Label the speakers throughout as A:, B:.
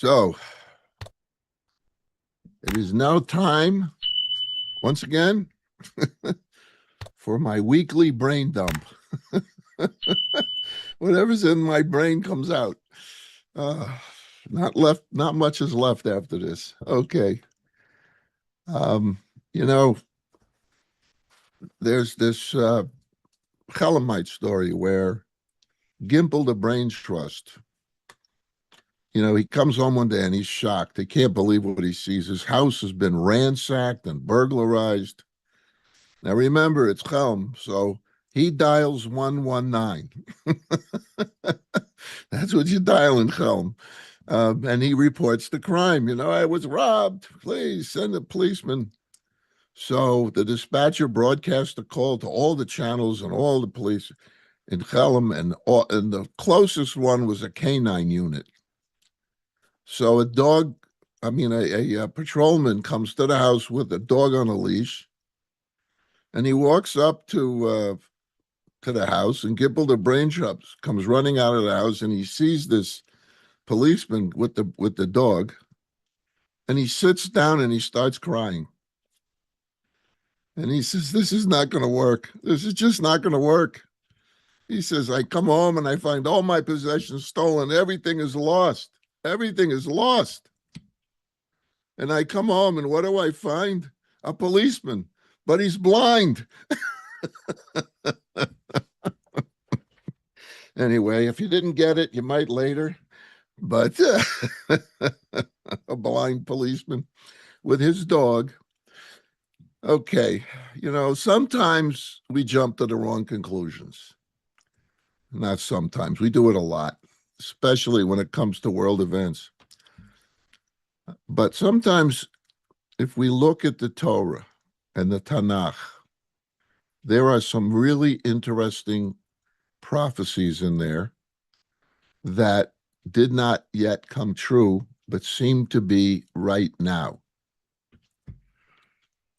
A: So it is now time, once again, for my weekly brain dump. Whatever's in my brain comes out. Uh, not much is left after this. Okay. Um, you know, there's this Chelamite story where Gimple the Brain Trust, he comes home one day and he's shocked. He can't believe what he sees. His house has been ransacked and burglarized. Now remember, it's Chelm, so he dials 119. That's what you dial in Chelm. And he reports the crime. I was robbed. Please send a policeman. So the dispatcher broadcast a call to all the channels and all the police in Chelm, and the closest one was a canine unit. So a patrolman comes to the house with a dog on a leash, and he walks up to the house, and Gibble the brain trust comes running out of the house, and he sees this policeman with the dog, and he sits down and he starts crying. And he says, "This is not going to work. This is just not going to work." He says, "I come home and I find all my possessions stolen. Everything is lost. Everything is lost. And I come home and what do I find? A policeman, but he's blind." Anyway, if you didn't get it, you might later. But a blind policeman with his dog. Okay, sometimes we jump to the wrong conclusions. Not sometimes. We do it a lot, especially when it comes to world events. But sometimes, if we look at the Torah and the Tanakh, there are some really interesting prophecies in there that did not yet come true, but seem to be right now.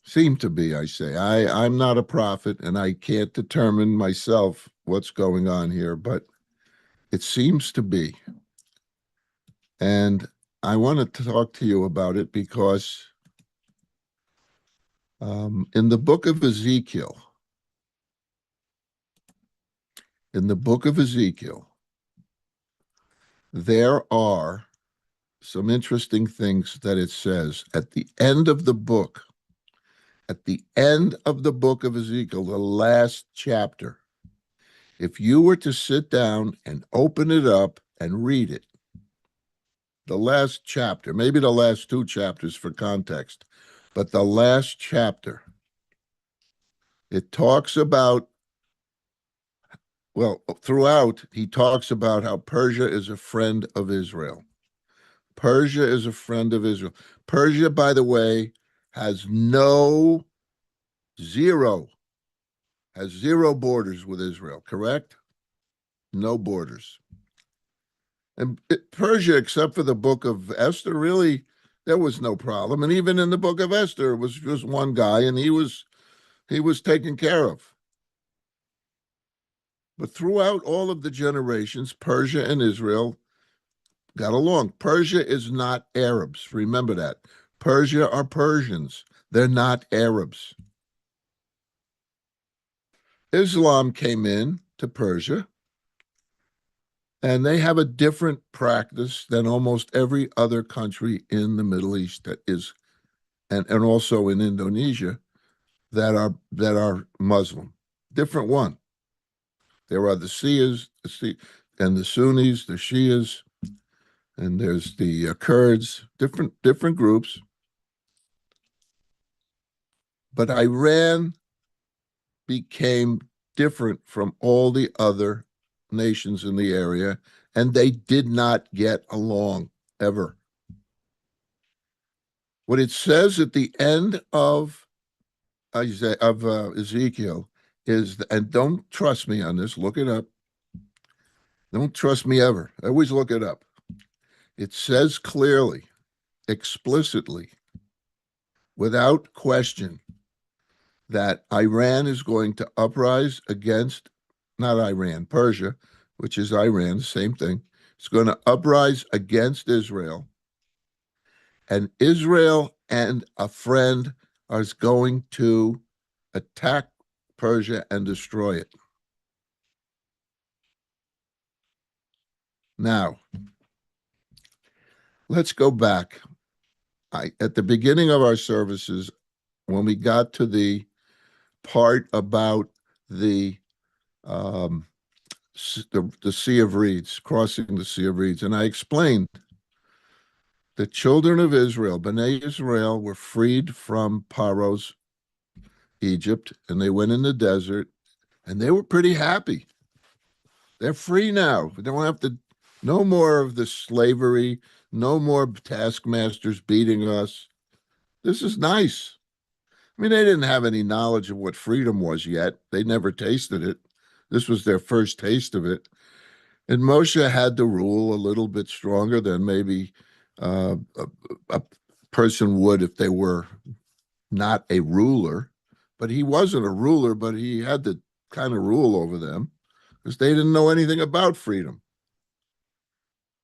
A: Seem to be, I say. I'm not a prophet, and I can't determine myself what's going on here, but it seems to be. And I wanted to talk to you about it because in the book of Ezekiel, there are some interesting things that it says at the end of the book. At the end of the book of Ezekiel, the last chapter, if you were to sit down and open it up and read it, the last chapter, maybe the last two chapters for context, but the last chapter, it talks about, throughout, he talks about how Persia is a friend of Israel. Persia is a friend of Israel. Persia, by the way, has zero borders with Israel, correct? No borders. And Persia, except for the book of Esther, really, there was no problem. And even in the book of Esther, it was just one guy, and he was taken care of. But throughout all of the generations, Persia and Israel got along. Persia is not Arabs. Remember that. Persia are Persians. They're not Arabs. Islam came in to Persia, and they have a different practice than almost every other country in the Middle East that is, and also in Indonesia, that are Muslim. Different one. There are the Shias, and the Sunnis, the Shias, and there's the Kurds. Different groups. But Iran became different from all the other nations in the area, and they did not get along ever. What it says at the end of Ezekiel is, and don't trust me on this, look it up. Don't trust me ever. Always look it up. It says clearly, explicitly, without question, that Iran is going to uprise against, not Iran, Persia, which is Iran, the same thing. It's going to uprise against Israel, and Israel and a friend are going to attack Persia and destroy it. Now, let's go back. At the beginning of our services, when we got to the part about the um, the Sea of Reeds, crossing the Sea of Reeds, and I explained the children of Israel, Bnei Israel, were freed from Paro's Egypt, and they went in the desert, and they were pretty happy. They're free now. They don't have to, no more of the slavery, no more taskmasters beating us. This is nice. I mean, they didn't have any knowledge of what freedom was yet. They never tasted it. This was their first taste of it. And Moshe had to rule a little bit stronger than maybe a person would if they were not a ruler. But he wasn't a ruler, but he had to kind of rule over them because they didn't know anything about freedom.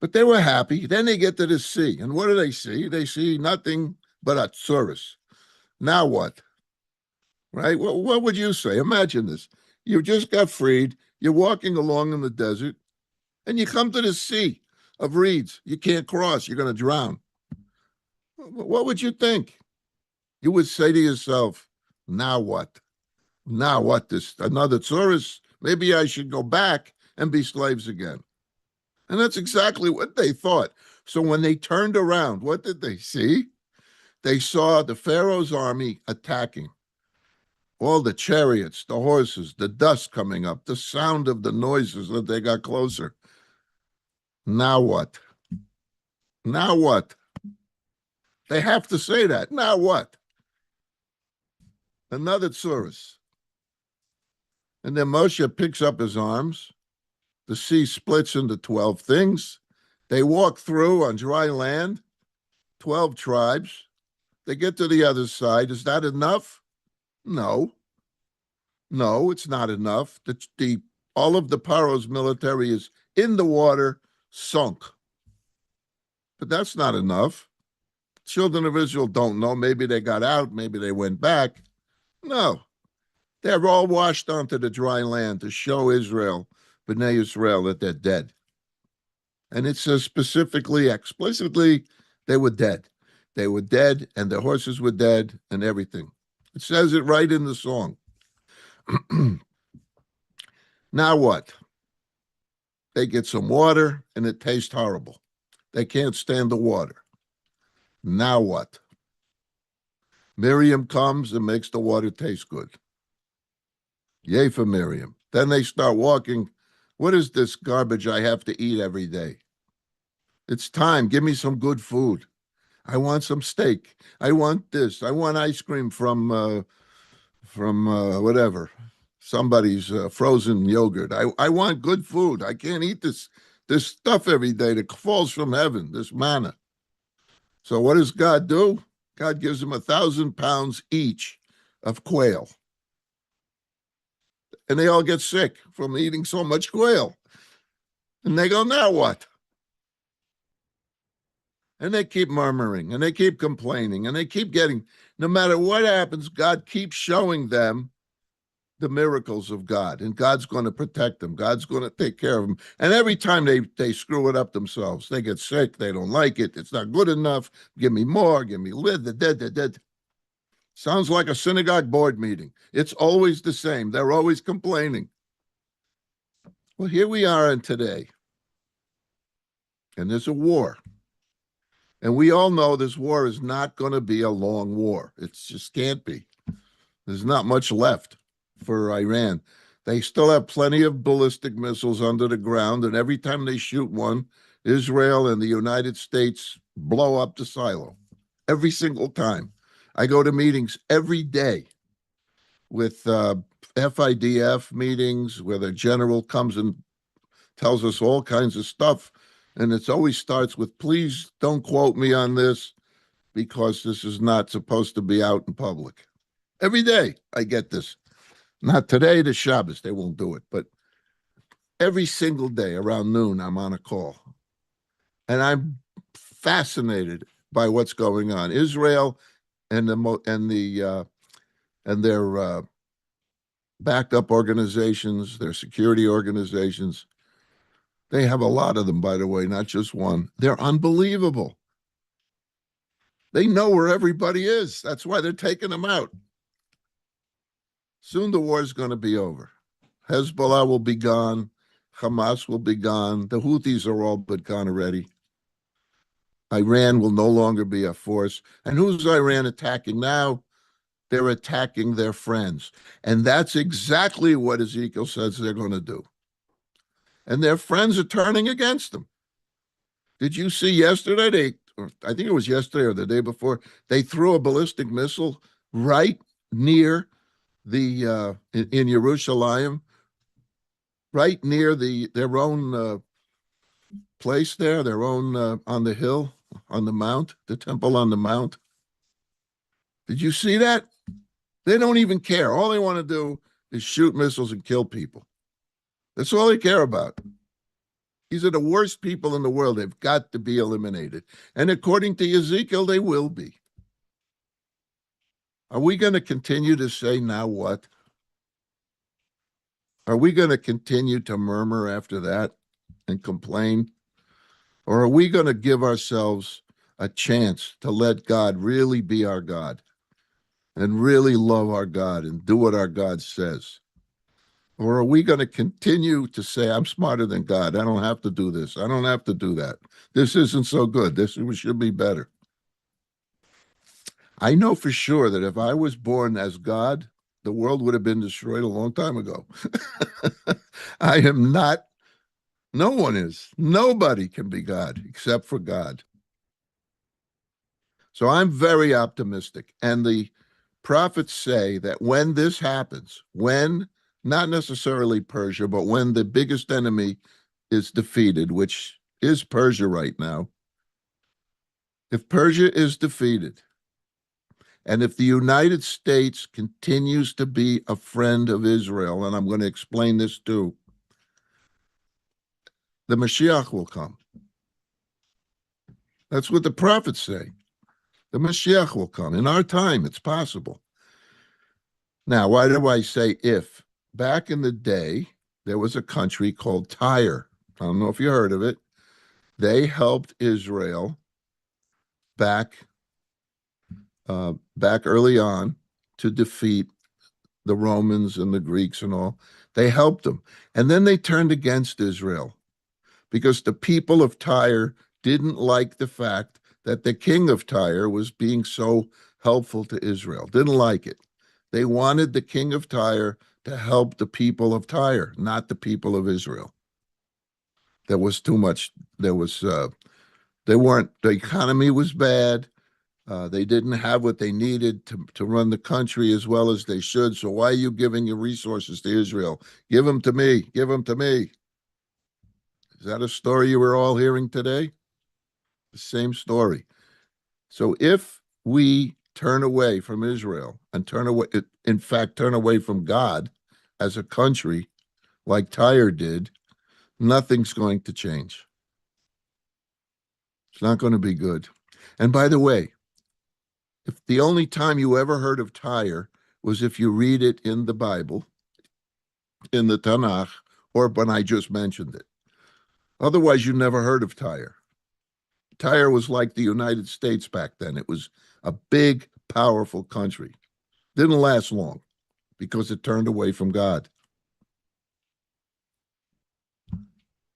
A: But they were happy. Then they get to the sea. And what do they see? They see nothing but a tsuris. Now what? Right? Well, what would you say? Imagine this. You just got freed. You're walking along in the desert, and you come to the sea of reeds. You can't cross. You're going to drown. What would you think? You would say to yourself, now what? Now what? This another tourist? Maybe I should go back and be slaves again. And that's exactly what they thought. So when they turned around, what did they see? They saw the Pharaoh's army attacking. All the chariots, the horses, the dust coming up, the sound of the noises that they got closer. Now what? Now what? They have to say that. Now what? Another tsuris. And then Moshe picks up his arms. The sea splits into 12 things. They walk through on dry land, 12 tribes. They get to the other side. Is that enough? No. No, it's not enough. All of the Paro's military is in the water, sunk. But that's not enough. Children of Israel don't know. Maybe they got out. Maybe they went back. No. They're all washed onto the dry land to show Israel, B'nai Israel, that they're dead. And it says specifically, explicitly, they were dead. They were dead, and their horses were dead, and everything. It says it right in the song. Now what? They get some water, and it tastes horrible. They can't stand the water. Now what? Miriam comes and makes the water taste good. Yay for Miriam. Then they start walking. What is this garbage I have to eat every day? It's time. Give me some good food. I want some steak. I want this. I want ice cream from whatever, somebody's frozen yogurt. I want good food. I can't eat this stuff every day that falls from heaven, this manna. So what does God do? God gives them 1,000 pounds each of quail. And they all get sick from eating so much quail. And they go, now what? And they keep murmuring, and they keep complaining, and they keep getting, no matter what happens, God keeps showing them the miracles of God, and God's going to protect them. God's going to take care of them. And every time they screw it up themselves, they get sick, they don't like it, it's not good enough, give me more, give me dead. Sounds like a synagogue board meeting. It's always the same. They're always complaining. Well, here we are in today, and there's a war. And we all know this war is not going to be a long war. It just can't be. There's not much left for Iran. They still have plenty of ballistic missiles under the ground, and every time they shoot one, Israel and the United States blow up the silo. Every single time. I go to meetings every day with FIDF meetings where the general comes and tells us all kinds of stuff. And it always starts with, please don't quote me on this because this is not supposed to be out in public. Every day I get this. Not today, the Shabbos, they won't do it. But every single day around noon, I'm on a call. And I'm fascinated by what's going on. Israel and their backup organizations, their security organizations. They have a lot of them, by the way, not just one. They're unbelievable. They know where everybody is. That's why they're taking them out. Soon the war is going to be over. Hezbollah will be gone. Hamas will be gone. The Houthis are all but gone already. Iran will no longer be a force. And who's Iran attacking now? They're attacking their friends. And that's exactly what Ezekiel says they're going to do. And their friends are turning against them. Did you see yesterday? I think it was yesterday or the day before, they threw a ballistic missile right near in Jerusalem, right near their own place there, their own on the hill, on the mount, the temple on the mount. Did you see that? They don't even care. All they want to do is shoot missiles and kill people. That's all they care about. These are the worst people in the world. They've got to be eliminated. And according to Ezekiel, they will be. Are we going to continue to say, now what? Are we going to continue to murmur after that and complain? Or are we going to give ourselves a chance to let God really be our God and really love our God and do what our God says? Or are we going to continue to say, I'm smarter than God. I don't have to do this. I don't have to do that. This isn't so good. This should be better. I know for sure that if I was born as God, the world would have been destroyed a long time ago. I am not. No one is. Nobody can be God except for God. So I'm very optimistic. And the prophets say that when this happens, when not necessarily Persia, but when the biggest enemy is defeated, which is Persia right now, if Persia is defeated, and if the United States continues to be a friend of Israel, and I'm going to explain this too, the Mashiach will come. That's what the prophets say. The Mashiach will come. In our time, it's possible. Now, why do I say if? Back in the day, there was a country called Tyre. I don't know if you heard of it. They helped Israel back early on to defeat the Romans and the Greeks and all. They helped them. And then they turned against Israel because the people of Tyre didn't like the fact that the king of Tyre was being so helpful to Israel. Didn't like it. They wanted the king of Tyre to help the people of Tyre, not the people of Israel. There was too much. The economy was bad. They didn't have what they needed to run the country as well as they should. So why are you giving your resources to Israel? Give them to me. Give them to me. Is that a story you were all hearing today? The same story. So if we turn away from Israel and turn away from God as a country, like Tyre did, nothing's going to change. It's not going to be good. And by the way, if the only time you ever heard of Tyre was if you read it in the Bible, in the Tanakh, or when I just mentioned it. Otherwise, you never heard of Tyre. Tyre was like the United States back then. It was a big, powerful country. Didn't last long because it turned away from God.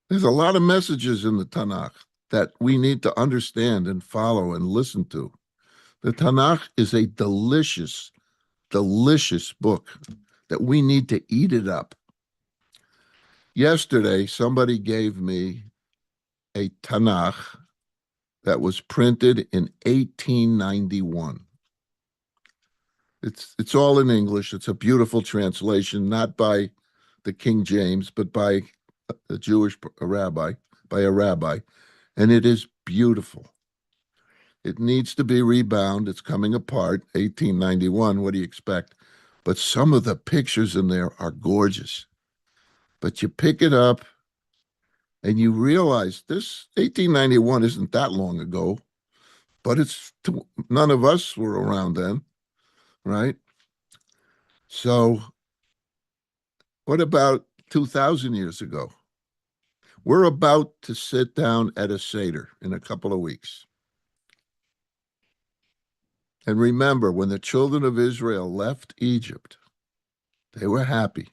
A: There's a lot of messages in the Tanakh that we need to understand and follow and listen to. The Tanakh is a delicious, delicious book that we need to eat it up. Yesterday, somebody gave me a Tanakh that was printed in 1891. It's all in English. It's a beautiful translation, not by the King James, but by a Jewish rabbi, and it is beautiful. It needs to be rebound. It's coming apart. 1891. What do you expect? But some of the pictures in there are gorgeous. But you pick it up and you realize this 1891 isn't that long ago. but none of us were around then, right? So what about 2,000 years ago? We're about to sit down at a Seder in a couple of weeks. And remember, when the children of Israel left Egypt, they were happy.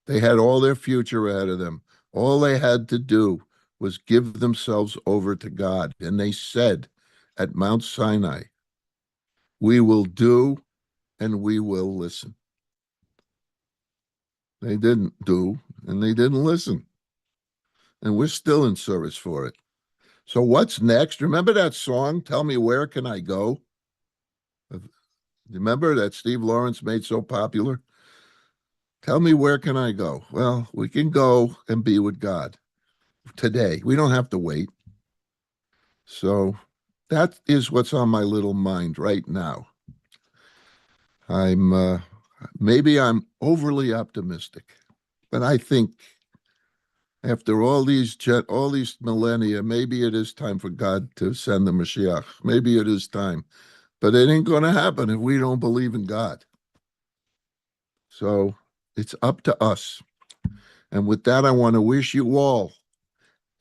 A: They had all their future ahead of them. All they had to do was give themselves over to God. And they said at Mount Sinai, we will do and we will listen. They didn't do and they didn't listen. And we're still in service for it. So what's next? Remember that song, Tell Me Where Can I Go? Remember that Steve Lawrence made so popular? Tell me where can I go? Well, we can go and be with God today. We don't have to wait. So that is what's on my little mind right now. I'm maybe I'm overly optimistic, but I think after all these millennia, maybe it is time for God to send the Mashiach. Maybe it is time, but it ain't going to happen if we don't believe in God. So it's up to us. And with that, I want to wish you all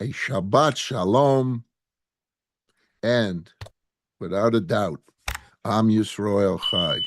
A: a Shabbat Shalom, and without a doubt, Am Yisrael Chai.